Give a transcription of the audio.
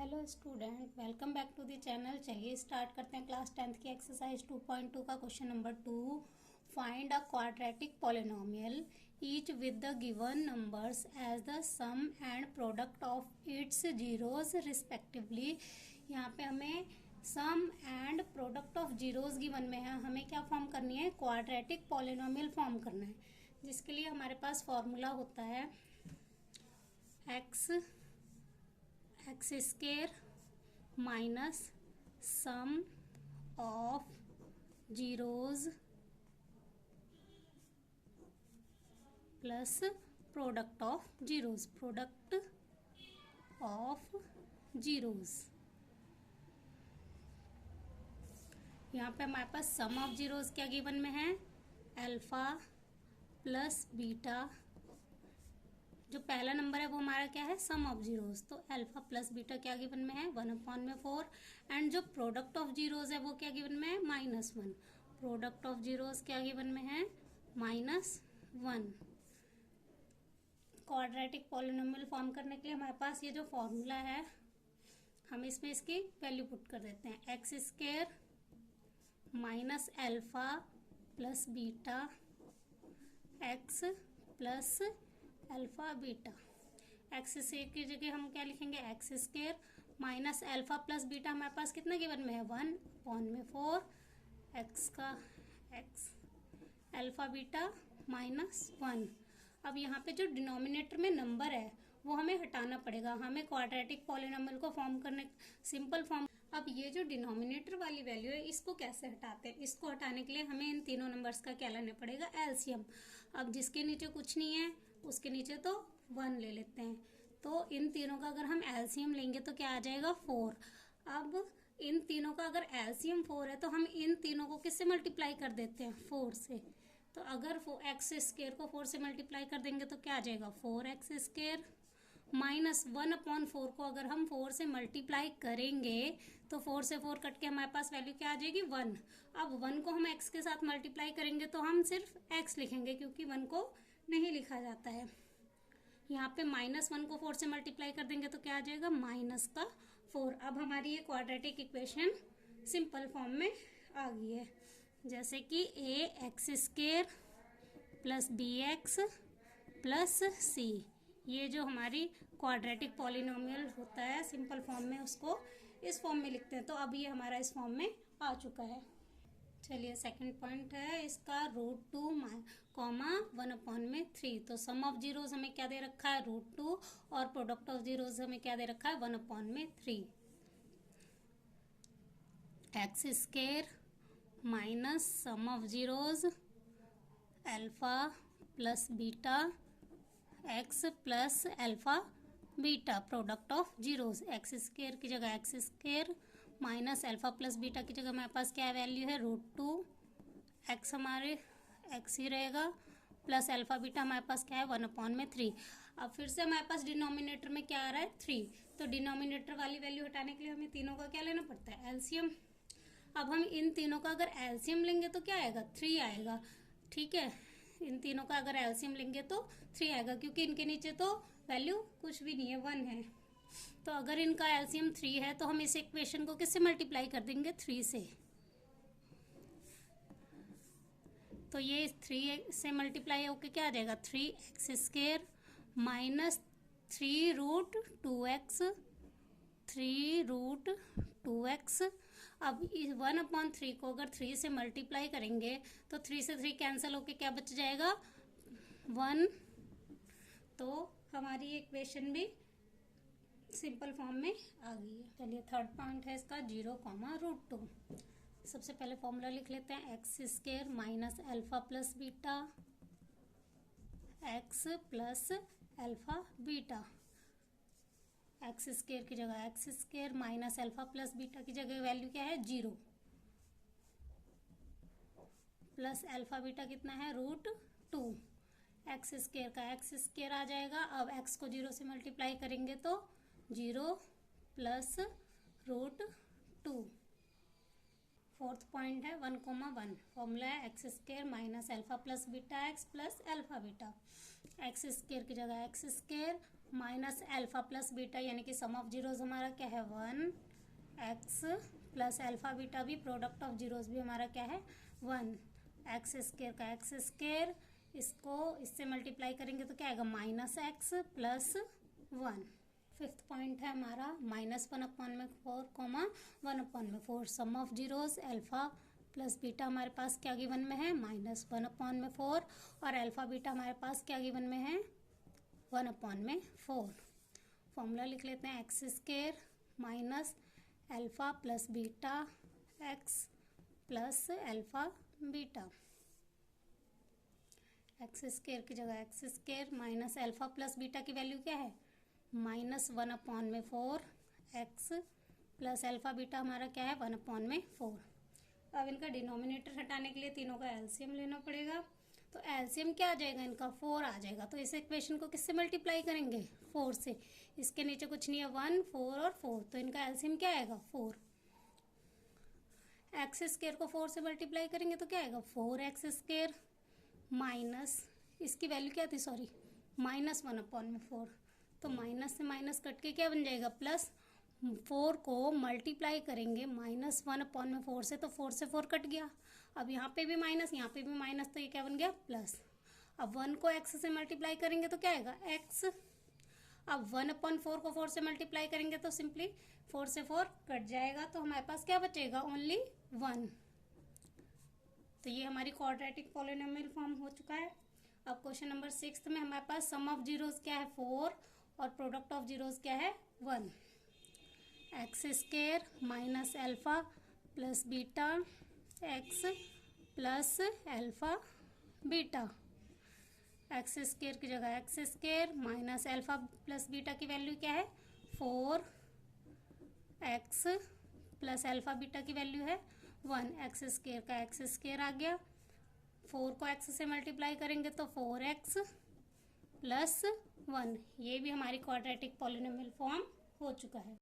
Hello student, welcome back to the channel. चलिए start करते हैं क्लास 10th की एक्सरसाइज 2.2 का question number 2। Find a quadratic polynomial each with the given numbers as the sum and product of its zeros respectively. यहाँ पे हमें sum and product of zeros given में है, हमें क्या फॉर्म करनी है, क्वाड्रेटिक पॉलिनोमियल फॉर्म करना है, जिसके लिए हमारे पास फॉर्मूला होता है x square minus sum of zeros plus product of zeros. यहाँ पे हमारे पास सम ऑफ जीरोज क्या गिवन में है, अल्फा प्लस बीटा। जो पहला नंबर है वो हमारा क्या है, सम ऑफ जीरोज, तो अल्फा प्लस बीटा क्या गिवन में है, 1/4। एंड जो प्रोडक्ट ऑफ जीरोज है वो क्या गिवन में है, -1। प्रोडक्ट ऑफ जीरोज क्या गिवन में है, -1। क्वाड्रेटिक पॉलिनोमियल फॉर्म करने के लिए हमारे पास ये जो फॉर्मूला है, हम इसमें इसकी वैल्यू पुट कर देते हैं। X square minus alpha plus beta x plus alpha beta. X square की जगह हम क्या लिखेंगे, x square minus alpha plus beta हमारे पास कितना गिवन में है, 1/4 एक्स का एक्स अल्फा बीटा -1। अब यहाँ पे जो डिनोमिनेटर में नंबर है वो हमें हटाना पड़ेगा, हमें क्वाड्रेटिक पॉलिनोमियल को फॉर्म करने सिंपल फॉर्म। अब ये जो डिनोमिनेटर वाली वैल्यू है इसको कैसे हटाते हैं, इसको हटाने के लिए हमें इन तीनों नंबर्स का क्या लेना पड़ेगा, एलसीएम। अब जिसके नीचे कुछ नहीं है उसके नीचे तो 1 ले लेते हैं, तो इन तीनों का अगर हम एलसीएम लेंगे तो क्या आ जाएगा, 4। अब इन तीनों का अगर एलसीएम 4 है तो हम इन तीनों को किससे मल्टीप्लाई कर देते हैं, 4 से। तो अगर एक्स स्क्वायर को 4 से मल्टीप्लाई कर देंगे तो क्या आ जाएगा, 4x स्क्वायर माइनस 1/4 को अगर हम 4 से मल्टीप्लाई करेंगे तो 4 से 4 कट के हमारे पास वैल्यू क्या आ जाएगी, 1। अब 1 को हम x के साथ मल्टीप्लाई करेंगे तो हम सिर्फ x लिखेंगे, क्योंकि 1 को नहीं लिखा जाता है। यहाँ पे -1 को 4 से मल्टीप्लाई कर देंगे तो क्या आ जाएगा, -4। अब हमारी ये क्वाड्रेटिक इक्वेशन सिंपल फॉर्म में आ गई है, जैसे कि ax square plus bx plus c। ये जो हमारी क्वाड्रेटिक पॉलिनोमियल होता है सिंपल फॉर्म में, उसको इस फॉर्म में लिखते हैं। तो अब ये हमारा इस फॉर्म में आ चुका है। चलिए सेकंड पॉइंट है इसका, √2, 1/3। तो सम ऑफ जीरोज हमें क्या दे रखा है, √2, और प्रोडक्ट ऑफ जीरोज हमें क्या दे रखा है, 1/3। X square minus sum of zeros alpha plus beta x plus alpha beta product of zeros. X square की जगह x square minus alpha plus beta की जगह हमारे पास क्या वैल्यू है, √2 एक्स, हमारे एक्स ही रहेगा, प्लस अल्फा बीटा हमारे पास क्या है, 1/3। अब फिर से हमारे पास डिनोमिनेटर में क्या आ रहा है, 3। तो डिनोमिनेटर वाली वैल्यू हटाने के लिए हमें तीनों का क्या लेना पड़ता है, एलसीएम। अब हम इन तीनों का अगर एलसीएम लेंगे तो क्या आएगा, 3 आएगा। ठीक है, इन तीनों का अगर एलसीएम लेंगे तो 3 आएगा, क्योंकि इनके नीचे तो वैल्यू कुछ भी नहीं है, 1 है। तो अगर इनका एलसीएम 3 है तो हम इस इक्वेशन को किससे मल्टीप्लाई कर देंगे, 3 से। तो ये 3 से मल्टीप्लाई होकर क्या आ जाएगा, 3x square minus 3√2x 3√2x। अब इस 1/3 को अगर 3 से मल्टीप्लाई करेंगे तो 3 से 3 कैंसिल होके क्या बच जाएगा, 1। तो हमारी इक्वेशन भी सिंपल फॉर्म में आ गई है। चलिए थर्ड पॉइंट है इसका, 0, √2। सबसे पहले फॉर्मूला लिख लेते हैं, x square minus alpha plus beta x plus alpha beta. X square की जगह x square minus alpha plus beta की जगह वैल्यू क्या है, 0, प्लस अल्फा बीटा कितना है, √2। एक्स स्क्वायर का एक्स स्क्वायर आ जाएगा। अब एक्स को 0 से मल्टीप्लाई करेंगे तो 0 प्लस √2। फोर्थ पॉइंट है 1,1। फॉर्मूला है x square minus alpha plus beta x plus alpha beta. X square की जगह x square minus alpha plus beta यानी कि सम ऑफ जीरोज हमारा क्या है 1 एक्स प्लस अल्फा बीटा भी प्रोडक्ट ऑफ जीरोज भी हमारा क्या है 1 एक्स स्केयर का एक्स स्केयर, इसको इससे मल्टीप्लाई करेंगे तो क्या आएगा minus x plus 1। Fifth point है हमारा -1/4 comma 1/4 some of zeros alpha plus beta हमारे पास क्या गिवन में है -1/4 और अल्फा बीटा हमारे पास क्या गिवन में है 1/4। फॉर्मूला लिख लेते हैं x square minus alpha plus beta x plus alpha beta. X square की जगह x square minus alpha plus beta की वैल्यू क्या है -1/4 एक्स प्लस अल्फा बीटा हमारा क्या है 1/4। अब इनका डिनोमिनेटर हटाने के लिए तीनों का एलसीएम लेना पड़ेगा। तो एलसीएम क्या आ जाएगा इनका 4 आ जाएगा। तो इस इक्वेशन को किससे मल्टीप्लाई करेंगे 4 से। इसके नीचे कुछ नहीं है 1 4 और 4 तो इनका एलसीएम क्या आएगा 4। एक्स स्केयर को 4 से मल्टीप्लाई करेंगे तो क्या आएगा 4x स्केयर माइनस इसकी वैल्यू क्या थी सॉरी -1/4। तो माइनस से माइनस कट के क्या बन जाएगा प्लस 4 को मल्टीप्लाई करेंगे -1/4 से तो 4 से 4 कट गया। अब यहाँ पे भी माइनस यहाँ पे भी माइनस तो ये क्या बन गया प्लस। अब 1 को x से मल्टीप्लाई करेंगे तो क्या आएगा x। अब 1/4 को 4 से मल्टीप्लाई करेंगे तो सिंपली 4 से 4 कट जाएगा तो हमारे पास क्या बचेगा ओनली 1। तो ये हमारी क्वाड्रेटिक पॉलिनोमियल फॉर्म हो चुका है। अब क्वेश्चन नंबर 6 में हमारे पास सम ऑफ जीरोज क्या है 4 और प्रोडक्ट ऑफ जीरोज क्या है 1। X square minus alpha plus beta x plus alpha beta. X square की जगह x square minus alpha plus beta की वैल्यू क्या है 4 एक्स प्लस अल्फा बीटा की वैल्यू है 1। एक्स स्केयर का एक्स स्केयर आ गया 4 को x से मल्टीप्लाई करेंगे तो 4x प्लस 1। ये भी हमारी क्वाड्रेटिक पॉलिनोमियल फॉर्म हो चुका है।